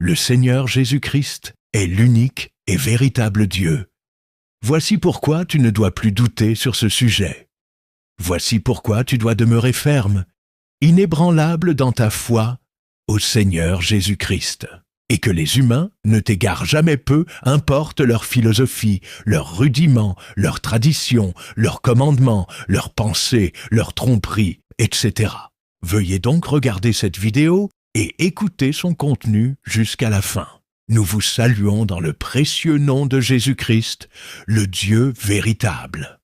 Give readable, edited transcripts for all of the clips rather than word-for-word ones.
Le Seigneur Jésus-Christ est l'unique et véritable Dieu. Voici pourquoi tu ne dois plus douter sur ce sujet. Voici pourquoi tu dois demeurer ferme, inébranlable dans ta foi au Seigneur Jésus-Christ. Et que les humains ne t'égarent jamais peu, importe leur philosophie, leurs rudiments, leurs traditions, leurs commandements, leurs pensées, leurs tromperies, etc. Veuillez donc regarder cette vidéo et écouter son contenu jusqu'à la fin. Nous vous saluons dans le précieux nom de Jésus-Christ, le Dieu véritable.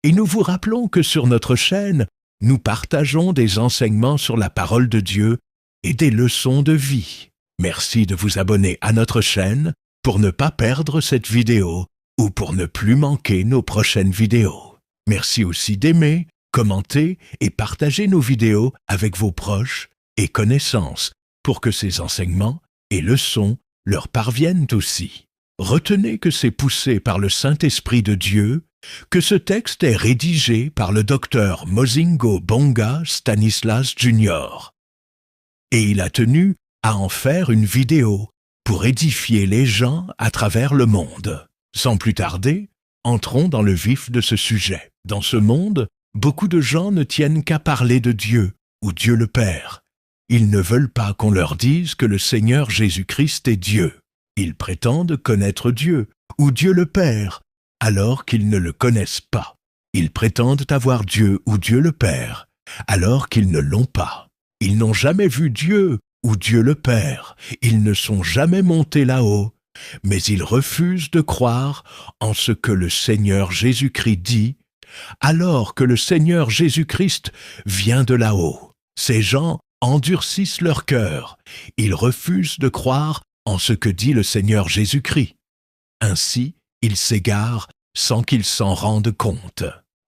Et nous vous rappelons que sur notre chaîne, nous partageons des enseignements sur la parole de Dieu et des leçons de vie. Merci de vous abonner à notre chaîne pour ne pas perdre cette vidéo ou pour ne plus manquer nos prochaines vidéos. Merci aussi d'aimer, commenter et partager nos vidéos avec vos proches et connaissances pour que ces enseignements et leçons leur parviennent aussi. Retenez que c'est poussé par le Saint-Esprit de Dieu que ce texte est rédigé par le docteur Mozingo Bonga Stanislas Jr. Et il a tenu à en faire une vidéo pour édifier les gens à travers le monde. Sans plus tarder, entrons dans le vif de ce sujet. Dans ce monde, beaucoup de gens ne tiennent qu'à parler de Dieu ou Dieu le Père. Ils ne veulent pas qu'on leur dise que le Seigneur Jésus-Christ est Dieu. Ils prétendent connaître Dieu ou Dieu le Père, alors qu'ils ne le connaissent pas. Ils prétendent avoir Dieu ou Dieu le Père, alors qu'ils ne l'ont pas. Ils n'ont jamais vu Dieu ou Dieu le Père. Ils ne sont jamais montés là-haut, mais ils refusent de croire en ce que le Seigneur Jésus-Christ dit, alors que le Seigneur Jésus-Christ vient de là-haut. Ces gens endurcissent leur cœur. Ils refusent de croire en ce que dit le Seigneur Jésus-Christ. Ainsi, ils s'égarent sans qu'ils s'en rendent compte.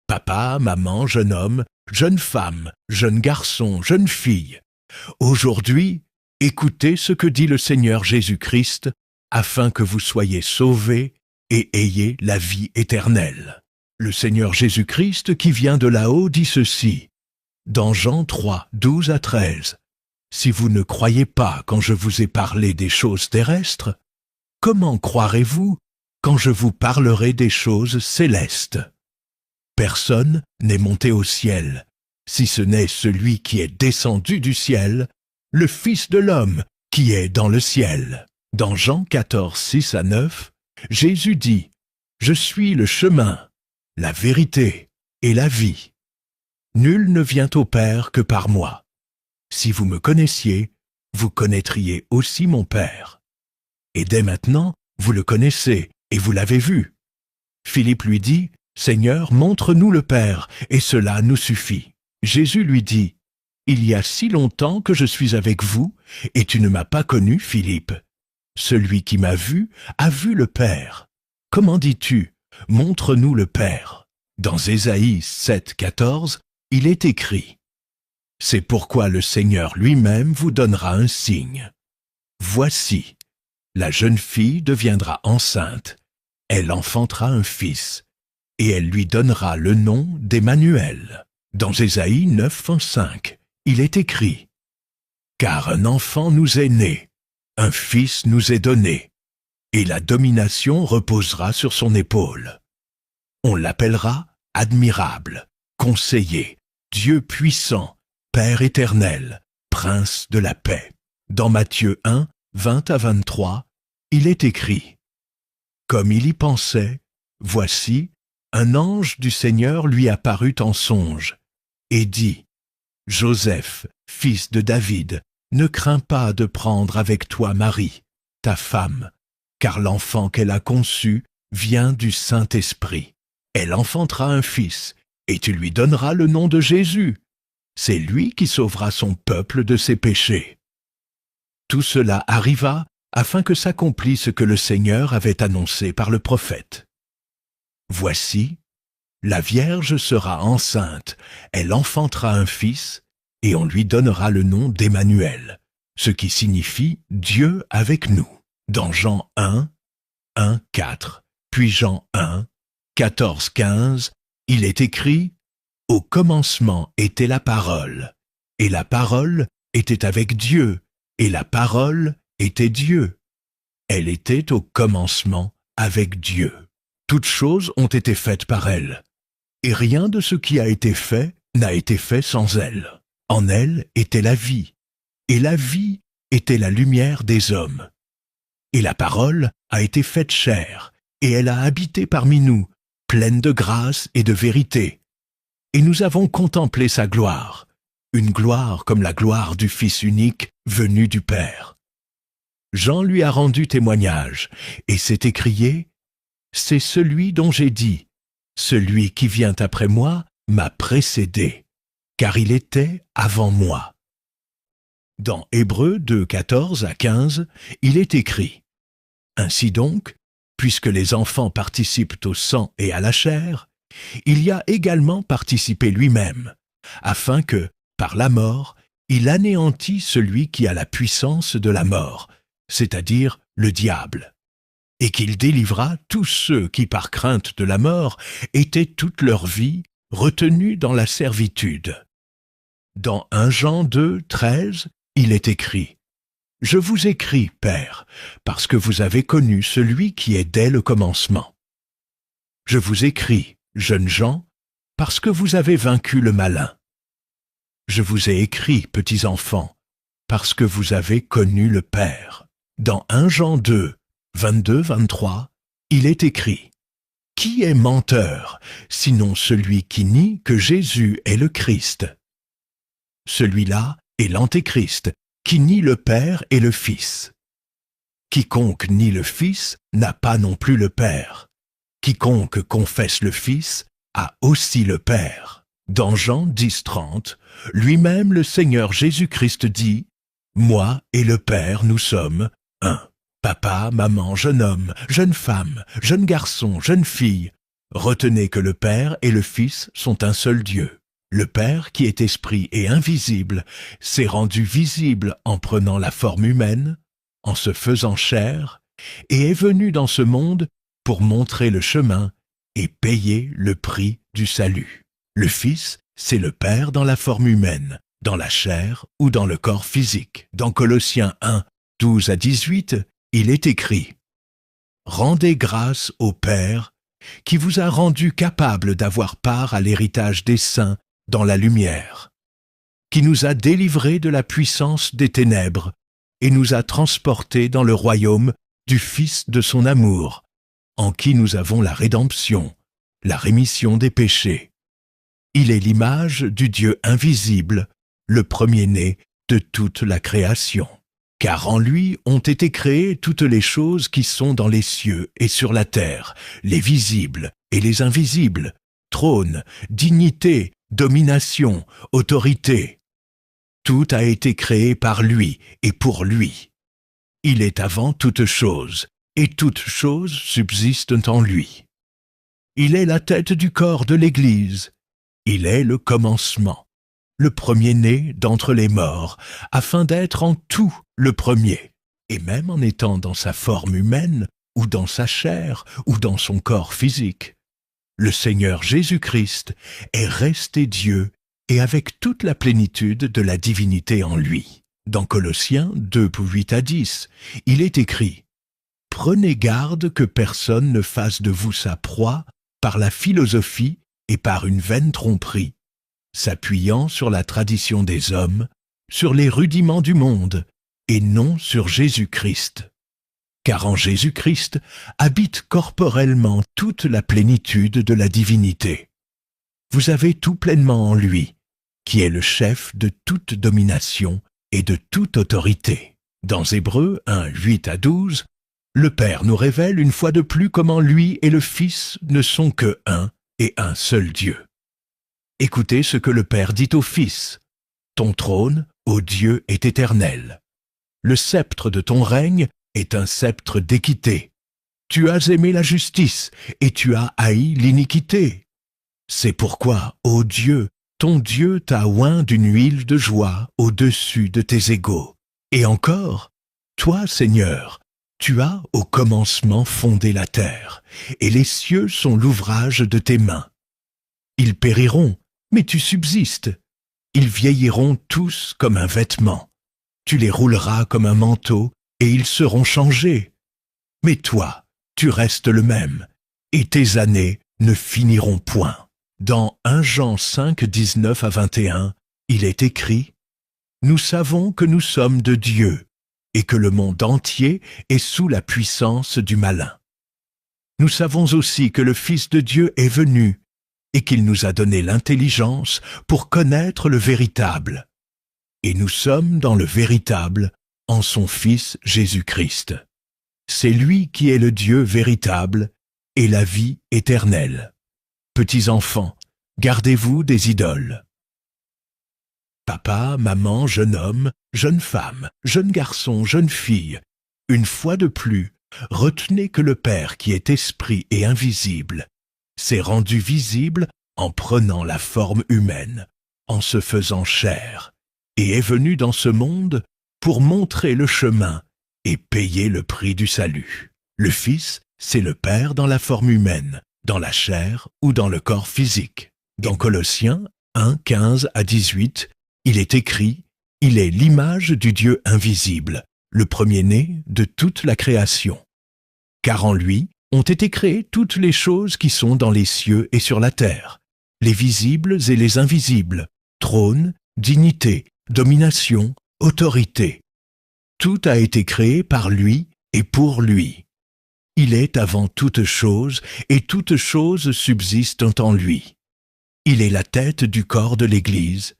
Papa, maman, jeune homme, jeune femme, jeune garçon, jeune fille. Aujourd'hui, écoutez ce que dit le Seigneur Jésus-Christ afin que vous soyez sauvés et ayez la vie éternelle. Le Seigneur Jésus-Christ qui vient de là-haut dit ceci, dans Jean 3, 12 à 13. « Si vous ne croyez pas quand je vous ai parlé des choses terrestres, comment croirez-vous quand je vous parlerai des choses célestes? Personne n'est monté au ciel, si ce n'est celui qui est descendu du ciel, le Fils de l'homme qui est dans le ciel. » Dans Jean 14, 6 à 9, Jésus dit, « Je suis le chemin, la vérité et la vie. Nul ne vient au Père que par moi. Si vous me connaissiez, vous connaîtriez aussi mon Père. Et dès maintenant, vous le connaissez et vous l'avez vu. » Philippe lui dit, « Seigneur, montre-nous le Père, et cela nous suffit. » Jésus lui dit, « Il y a si longtemps que je suis avec vous, et tu ne m'as pas connu, Philippe. Celui qui m'a vu a vu le Père. Comment dis-tu, montre-nous le Père? » Dans Ésaïe 7, 14, il est écrit, « C'est pourquoi le Seigneur lui-même vous donnera un signe. Voici, la jeune fille deviendra enceinte, elle enfantera un fils, et elle lui donnera le nom d'Emmanuel. » Dans Ésaïe 9, 5, il est écrit, « Car un enfant nous est né, un fils nous est donné, et la domination reposera sur son épaule. On l'appellera admirable, conseiller, Dieu puissant, Père éternel, Prince de la paix. » Dans Matthieu 1, 20 à 23, il est écrit, « Comme il y pensait, voici, un ange du Seigneur lui apparut en songe, et dit, « Joseph, fils de David, ne crains pas de prendre avec toi Marie, ta femme, car l'enfant qu'elle a conçu vient du Saint-Esprit. Elle enfantera un fils, et tu lui donneras le nom de Jésus. C'est lui qui sauvera son peuple de ses péchés. » Tout cela arriva afin que s'accomplisse ce que le Seigneur avait annoncé par le prophète. « Voici, la Vierge sera enceinte, elle enfantera un fils, et on lui donnera le nom d'Emmanuel, ce qui signifie Dieu avec nous. » Dans Jean 1, 1, 4, puis Jean 1, 14, 15, il est écrit « Au commencement était la parole, et la parole était avec Dieu, et la parole était Dieu. Elle était au commencement avec Dieu. Toutes choses ont été faites par elle, et rien de ce qui a été fait n'a été fait sans elle. En elle était la vie, et la vie était la lumière des hommes. Et la parole a été faite chair, et elle a habité parmi nous, pleine de grâce et de vérité. Et nous avons contemplé sa gloire, une gloire comme la gloire du Fils unique venu du Père. Jean lui a rendu témoignage, et s'est écrié « C'est celui dont j'ai dit, celui qui vient après moi m'a précédé, car il était avant moi. » Dans Hébreux 2, 14 à 15, il est écrit « Ainsi donc, puisque les enfants participent au sang et à la chair, il y a également participé lui-même, afin que, par la mort, il anéantit celui qui a la puissance de la mort, c'est-à-dire le diable, et qu'il délivra tous ceux qui, par crainte de la mort, étaient toute leur vie retenus dans la servitude. » Dans 1 Jean 2, 13, il est écrit « Je vous écris, Père, parce que vous avez connu celui qui est dès le commencement. Je vous écris, jeunes gens, parce que vous avez vaincu le malin. Je vous ai écrit, petits enfants, parce que vous avez connu le Père. » Dans 1 Jean 2, 22-23, il est écrit « Qui est menteur, sinon celui qui nie que Jésus est le Christ? Celui-là est l'Antéchrist, qui nie le Père et le Fils. Quiconque nie le Fils n'a pas non plus le Père. Quiconque confesse le Fils a aussi le Père. » Dans Jean 10, 30, lui-même le Seigneur Jésus-Christ dit « Moi et le Père, nous sommes un. Papa, maman, jeune homme, jeune femme, jeune garçon, jeune fille, retenez que le Père et le Fils sont un seul Dieu. Le Père, qui est esprit et invisible, s'est rendu visible en prenant la forme humaine, en se faisant chair, et est venu dans ce monde pour montrer le chemin et payer le prix du salut. Le Fils, c'est le Père dans la forme humaine, dans la chair ou dans le corps physique. Dans Colossiens 1, 12 à 18, il est écrit « Rendez grâce au Père qui vous a rendu capable d'avoir part à l'héritage des saints dans la lumière, qui nous a délivrés de la puissance des ténèbres et nous a transportés dans le royaume du Fils de son amour, en qui nous avons la rédemption, la rémission des péchés. Il est l'image du Dieu invisible, le premier-né de toute la création. Car en lui ont été créées toutes les choses qui sont dans les cieux et sur la terre, les visibles et les invisibles, trône, dignité, domination, autorité. Tout a été créé par lui et pour lui. Il est avant toutes choses, et toutes choses subsistent en lui. Il est la tête du corps de l'Église. Il est le commencement, le premier-né d'entre les morts, afin d'être en tout le premier, et même en étant dans sa forme humaine, ou dans sa chair, ou dans son corps physique. Le Seigneur Jésus-Christ est resté Dieu et avec toute la plénitude de la divinité en lui. Dans Colossiens 2, 8 à 10, il est écrit « Prenez garde que personne ne fasse de vous sa proie par la philosophie et par une vaine tromperie, s'appuyant sur la tradition des hommes, sur les rudiments du monde, et non sur Jésus-Christ. Car en Jésus-Christ habite corporellement toute la plénitude de la divinité. Vous avez tout pleinement en lui, qui est le chef de toute domination et de toute autorité. » Dans Hébreux 1, 8 à 12, le Père nous révèle une fois de plus comment lui et le Fils ne sont que un et un seul Dieu. Écoutez ce que le Père dit au Fils. « Ton trône, ô Dieu, est éternel. Le sceptre de ton règne est un sceptre d'équité. Tu as aimé la justice et tu as haï l'iniquité. C'est pourquoi, ô Dieu, ton Dieu t'a oint d'une huile de joie au-dessus de tes égaux. Et encore, toi, Seigneur, tu as au commencement fondé la terre, et les cieux sont l'ouvrage de tes mains. Ils périront, mais tu subsistes. Ils vieilliront tous comme un vêtement. Tu les rouleras comme un manteau, et ils seront changés. Mais toi, tu restes le même, et tes années ne finiront point. Dans 1 Jean 5, 19 à 21, il est écrit « Nous savons que nous sommes de Dieu, et que le monde entier est sous la puissance du malin. Nous savons aussi que le Fils de Dieu est venu, et qu'il nous a donné l'intelligence pour connaître le véritable. Et nous sommes dans le véritable, en son Fils Jésus-Christ. C'est lui qui est le Dieu véritable et la vie éternelle. Petits enfants, gardez-vous des idoles. Papa, maman, jeune homme, jeune femme, jeune garçon, jeune fille, une fois de plus, retenez que le Père qui est esprit et invisible s'est rendu visible en prenant la forme humaine, en se faisant chair, et est venu dans ce monde pour montrer le chemin et payer le prix du salut. Le Fils, c'est le Père dans la forme humaine, dans la chair ou dans le corps physique. Dans Colossiens 1, 15 à 18, il est écrit « Il est l'image du Dieu invisible, le premier-né de toute la création. Car en lui ont été créées toutes les choses qui sont dans les cieux et sur la terre, les visibles et les invisibles, trône, dignité, domination, autorité. Tout a été créé par lui et pour lui. Il est avant toute chose, et toutes choses subsistent en lui. Il est la tête du corps de l'Église.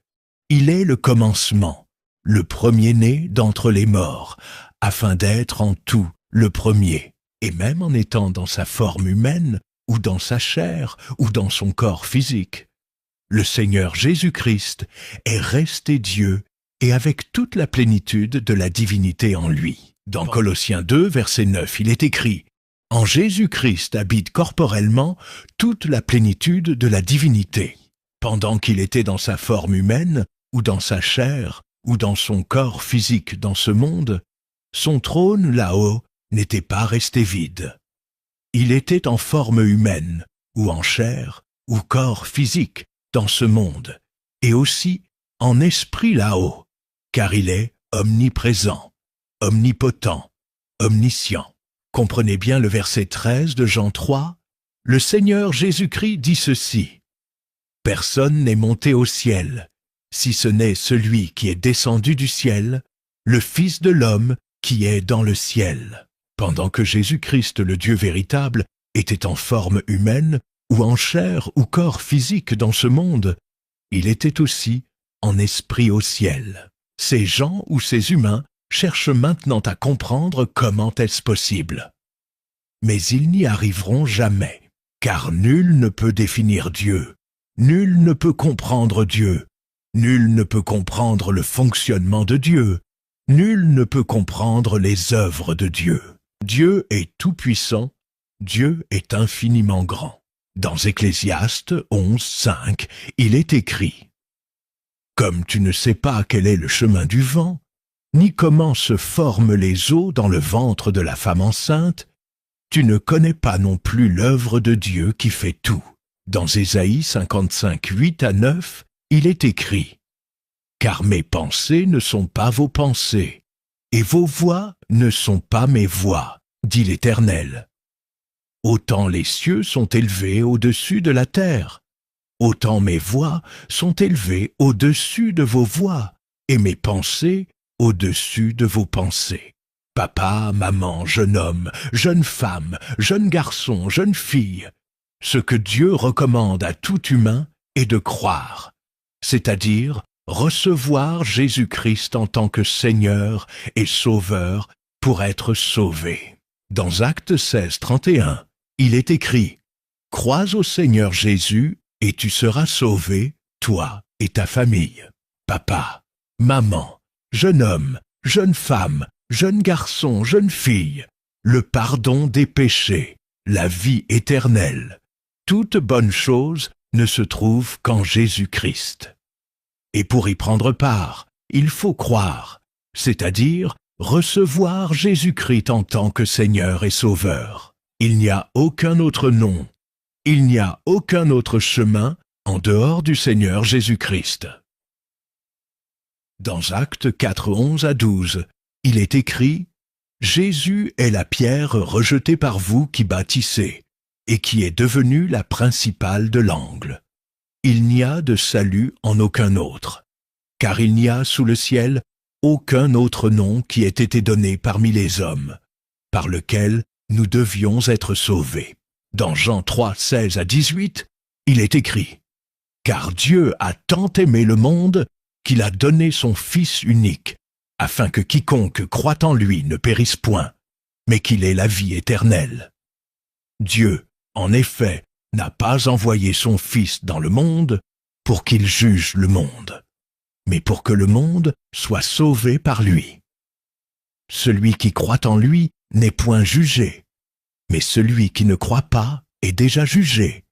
Il est le commencement, le premier-né d'entre les morts, afin d'être en tout le premier. Et même en étant dans sa forme humaine, ou dans sa chair, ou dans son corps physique, le Seigneur Jésus-Christ est resté Dieu et avec toute la plénitude de la divinité en lui. Dans Colossiens 2, verset 9, il est écrit « En Jésus-Christ habite corporellement toute la plénitude de la divinité. Pendant qu'il était dans sa forme humaine, ou dans sa chair, ou dans son corps physique dans ce monde, son trône là-haut n'était pas resté vide. Il était en forme humaine, ou en chair, ou corps physique dans ce monde, et aussi en esprit là-haut, car il est omniprésent, omnipotent, omniscient. » Comprenez bien le verset 13 de Jean 3. Le Seigneur Jésus-Christ dit ceci. « Personne n'est monté au ciel, si ce n'est celui qui est descendu du ciel, le Fils de l'homme qui est dans le ciel. » Pendant que Jésus-Christ, le Dieu véritable, était en forme humaine, ou en chair ou corps physique dans ce monde, il était aussi en esprit au ciel. Ces gens ou ces humains cherchent maintenant à comprendre comment est-ce possible. Mais ils n'y arriveront jamais, car nul ne peut définir Dieu, nul ne peut comprendre Dieu, nul ne peut comprendre le fonctionnement de Dieu, nul ne peut comprendre les œuvres de Dieu. Dieu est tout-puissant, Dieu est infiniment grand. Dans Ecclésiaste 11, 5, il est écrit « Comme tu ne sais pas quel est le chemin du vent, ni comment se forment les eaux dans le ventre de la femme enceinte, tu ne connais pas non plus l'œuvre de Dieu qui fait tout. » Dans Ésaïe 55, 8 à 9, il est écrit « Car mes pensées ne sont pas vos pensées, et vos voix ne sont pas mes voix, dit l'Éternel. Autant les cieux sont élevés au-dessus de la terre, autant mes voix sont élevées au-dessus de vos voix, et mes pensées au-dessus de vos pensées. » Papa, maman, jeune homme, jeune femme, jeune garçon, jeune fille, ce que Dieu recommande à tout humain est de croire, c'est-à-dire recevoir Jésus-Christ en tant que Seigneur et Sauveur pour être sauvé. Dans Actes 16, 31, il est écrit « Crois au Seigneur Jésus et tu seras sauvé, toi et ta famille. » Papa, maman, jeune homme, jeune femme, jeune garçon, jeune fille, le pardon des péchés, la vie éternelle, toute bonne chose ne se trouve qu'en Jésus-Christ. Et pour y prendre part, il faut croire, c'est-à-dire recevoir Jésus-Christ en tant que Seigneur et Sauveur. Il n'y a aucun autre nom, il n'y a aucun autre chemin en dehors du Seigneur Jésus-Christ. Dans Actes 4, 11 à 12, il est écrit « Jésus est la pierre rejetée par vous qui bâtissez, et qui est devenue la principale de l'angle. Il n'y a de salut en aucun autre, car il n'y a sous le ciel aucun autre nom qui ait été donné parmi les hommes, par lequel nous devions être sauvés. Dans Jean 3, 16 à 18, il est écrit « Car Dieu a tant aimé le monde qu'il a donné son Fils unique, afin que quiconque croit en lui ne périsse point, mais qu'il ait la vie éternelle. Dieu, en effet, n'a pas envoyé son Fils dans le monde pour qu'il juge le monde, mais pour que le monde soit sauvé par lui. Celui qui croit en lui n'est point jugé, mais celui qui ne croit pas est déjà jugé,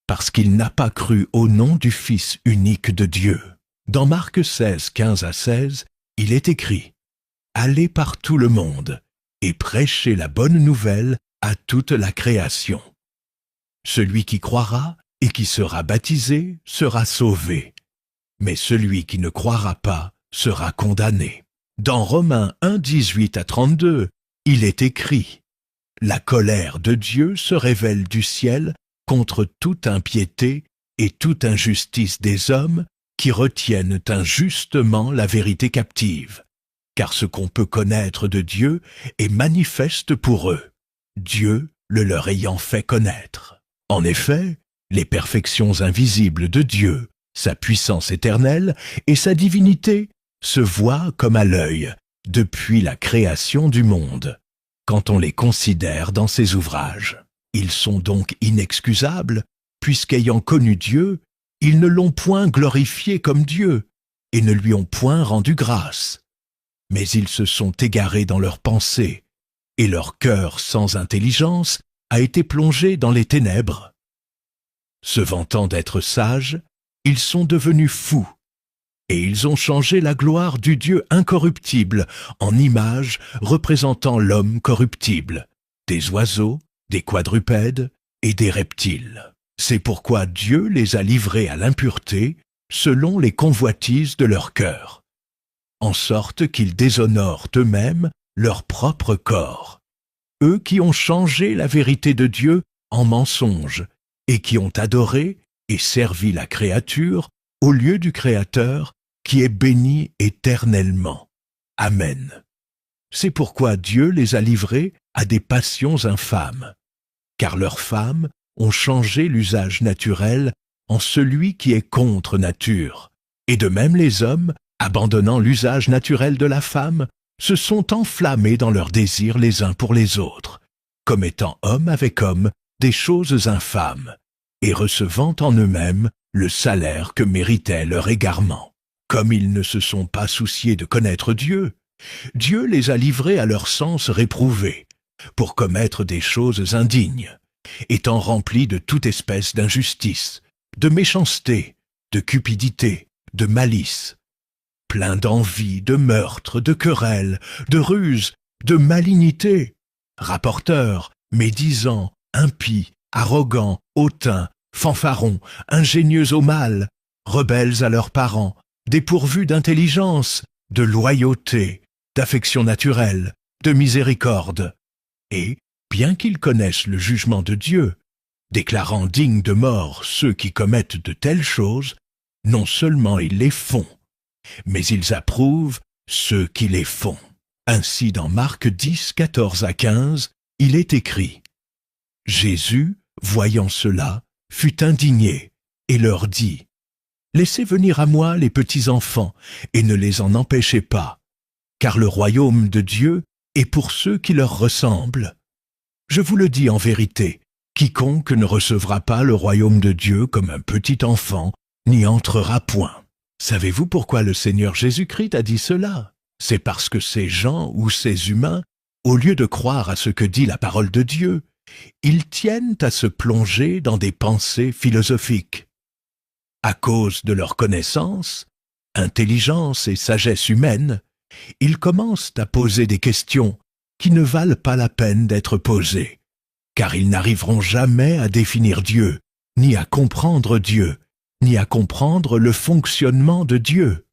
parce qu'il n'a pas cru au nom du Fils unique de Dieu. » Dans Marc 16, 15 à 16, il est écrit « Allez par tout le monde et prêchez la bonne nouvelle à toute la création. Celui qui croira et qui sera baptisé sera sauvé, mais celui qui ne croira pas sera condamné. » Dans Romains 1, 18 à 32, il est écrit « La colère de Dieu se révèle du ciel contre toute impiété et toute injustice des hommes qui retiennent injustement la vérité captive, car ce qu'on peut connaître de Dieu est manifeste pour eux, Dieu le leur ayant fait connaître. En effet, les perfections invisibles de Dieu, sa puissance éternelle et sa divinité se voient comme à l'œil depuis la création du monde, quand on les considère dans ses ouvrages. Ils sont donc inexcusables, puisqu'ayant connu Dieu, ils ne l'ont point glorifié comme Dieu, et ne lui ont point rendu grâce. Mais ils se sont égarés dans leurs pensées, et leur cœur sans intelligence a été plongé dans les ténèbres. Se vantant d'être sages, ils sont devenus fous, et ils ont changé la gloire du Dieu incorruptible en image représentant l'homme corruptible, des oiseaux, des quadrupèdes et des reptiles. C'est pourquoi Dieu les a livrés à l'impureté selon les convoitises de leur cœur, en sorte qu'ils déshonorent eux-mêmes leur propre corps, eux qui ont changé la vérité de Dieu en mensonge et qui ont adoré et servi la créature au lieu du Créateur qui est béni éternellement. Amen. C'est pourquoi Dieu les a livrés à des passions infâmes, car leurs femmes ont changé l'usage naturel en celui qui est contre nature. Et de même les hommes, abandonnant l'usage naturel de la femme, se sont enflammés dans leurs désirs les uns pour les autres, commettant homme avec homme des choses infâmes, et recevant en eux-mêmes le salaire que méritait leur égarement. Comme ils ne se sont pas souciés de connaître Dieu, Dieu les a livrés à leur sens réprouvé, pour commettre des choses indignes, étant remplis de toute espèce d'injustice, de méchanceté, de cupidité, de malice, pleins d'envie, de meurtre, de querelles, de ruse, de malignité, rapporteurs, médisants, impies, arrogants, hautains, fanfarons, ingénieux au mal, rebelles à leurs parents, dépourvus d'intelligence, de loyauté, d'affection naturelle, de miséricorde, et, bien qu'ils connaissent le jugement de Dieu, déclarant dignes de mort ceux qui commettent de telles choses, non seulement ils les font, mais ils approuvent ceux qui les font. Ainsi dans Marc 10, 14 à 15, il est écrit « Jésus, voyant cela, fut indigné et leur dit « Laissez venir à moi les petits enfants et ne les en empêchez pas, car le royaume de Dieu est pour ceux qui leur ressemblent. Je vous le dis en vérité, quiconque ne recevra pas le royaume de Dieu comme un petit enfant n'y entrera point. » Savez-vous pourquoi le Seigneur Jésus-Christ a dit cela? C'est parce que ces gens ou ces humains, au lieu de croire à ce que dit la parole de Dieu, ils tiennent à se plonger dans des pensées philosophiques. À cause de leur connaissance, intelligence et sagesse humaine, ils commencent à poser des questions qui ne valent pas la peine d'être posées, car ils n'arriveront jamais à définir Dieu, ni à comprendre Dieu, ni à comprendre le fonctionnement de Dieu.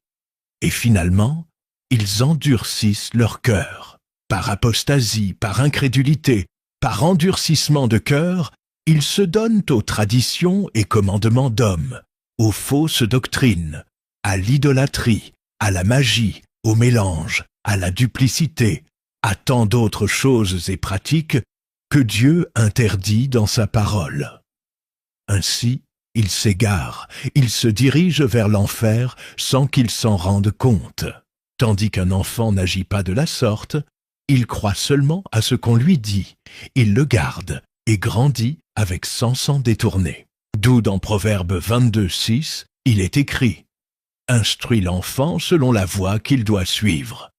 Et finalement, ils endurcissent leur cœur. par apostasie, par incrédulité, par endurcissement de cœur, ils se donnent aux traditions et commandements d'hommes, aux fausses doctrines, à l'idolâtrie, à la magie, au mélange, à la duplicité, à tant d'autres choses et pratiques que Dieu interdit dans sa parole. Ainsi, ils s'égarent, ils se dirigent vers l'enfer sans qu'ils s'en rendent compte. Tandis qu'un enfant n'agit pas de la sorte, il croit seulement à ce qu'on lui dit, il le garde et grandit avec s'en détourner. D'où dans Proverbe 22:6, il est écrit « Instruis l'enfant selon la voie qu'il doit suivre,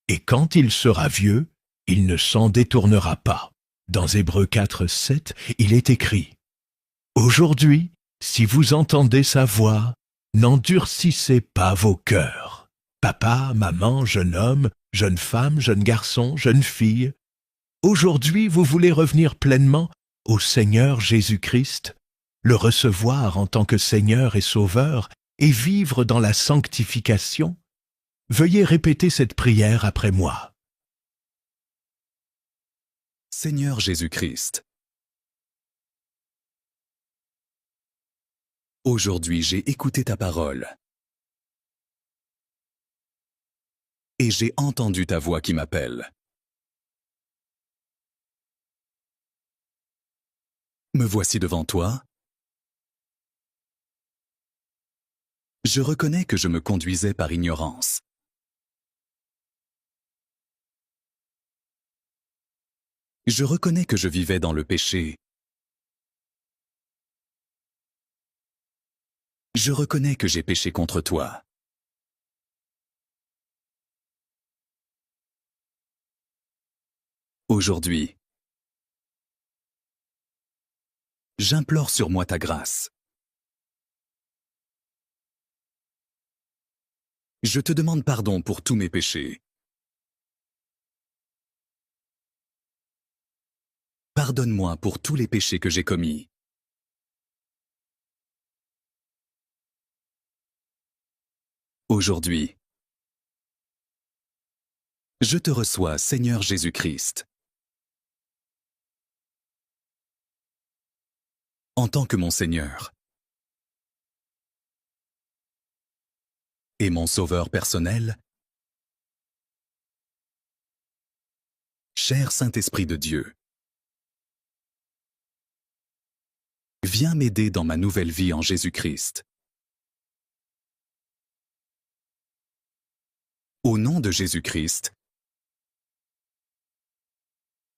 et quand il sera vieux, il ne s'en détournera pas. » Dans Hébreux 4:7, il est écrit « Aujourd'hui, si vous entendez sa voix, n'endurcissez pas vos cœurs. » Papa, maman, jeune homme, jeune femme, jeune garçon, jeune fille, aujourd'hui vous voulez revenir pleinement au Seigneur Jésus-Christ, le recevoir en tant que Seigneur et Sauveur et vivre dans la sanctification? Veuillez répéter cette prière après moi. Seigneur Jésus-Christ, aujourd'hui j'ai écouté ta parole et j'ai entendu ta voix qui m'appelle. Me voici devant toi. Je reconnais que je me conduisais par ignorance. Je reconnais que je vivais dans le péché. Je reconnais que j'ai péché contre toi. Aujourd'hui, j'implore sur moi ta grâce. Je te demande pardon pour tous mes péchés. Pardonne-moi pour tous les péchés que j'ai commis. Aujourd'hui, je te reçois, Seigneur Jésus-Christ. En tant que mon Seigneur et mon Sauveur personnel, cher Saint-Esprit de Dieu, viens m'aider dans ma nouvelle vie en Jésus-Christ. Au nom de Jésus-Christ,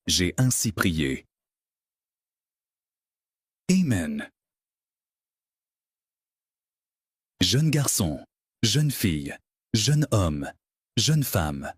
j'ai ainsi prié. Amen. Jeune garçon, jeune fille, jeune homme, jeune femme,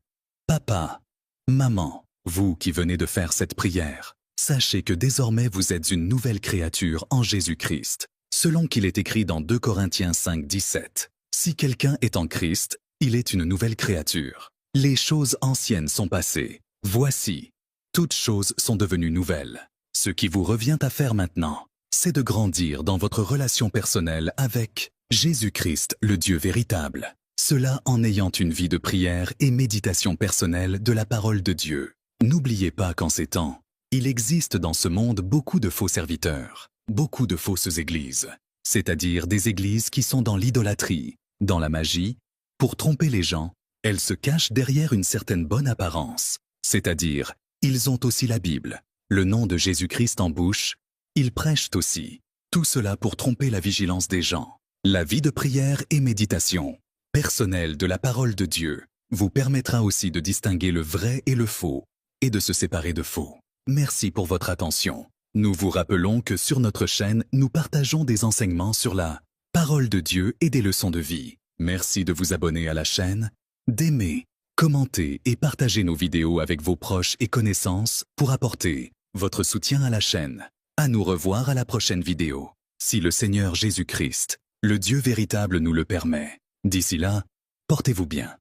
papa, maman, vous qui venez de faire cette prière, sachez que désormais vous êtes une nouvelle créature en Jésus-Christ, selon qu'il est écrit dans 2 Corinthiens 5:17. Si quelqu'un est en Christ, il est une nouvelle créature. Les choses anciennes sont passées. Voici, toutes choses sont devenues nouvelles. Ce qui vous revient à faire maintenant, c'est de grandir dans votre relation personnelle avec Jésus-Christ, le Dieu véritable. Cela en ayant une vie de prière et méditation personnelle de la parole de Dieu. N'oubliez pas qu'en ces temps, il existe dans ce monde beaucoup de faux serviteurs, beaucoup de fausses églises, c'est-à-dire des églises qui sont dans l'idolâtrie, dans la magie. Pour tromper les gens, elles se cachent derrière une certaine bonne apparence, c'est-à-dire, ils ont aussi la Bible, le nom de Jésus-Christ en bouche, ils prêchent aussi. Tout cela pour tromper la vigilance des gens. La vie de prière et méditation personnelle de la parole de Dieu vous permettra aussi de distinguer le vrai et le faux, et de se séparer de faux. Merci pour votre attention. Nous vous rappelons que sur notre chaîne, nous partageons des enseignements sur la parole de Dieu et des leçons de vie. Merci de vous abonner à la chaîne, d'aimer, commenter et partager nos vidéos avec vos proches et connaissances pour apporter votre soutien à la chaîne. À nous revoir à la prochaine vidéo, si le Seigneur Jésus-Christ, le Dieu véritable, nous le permet. D'ici là, portez-vous bien.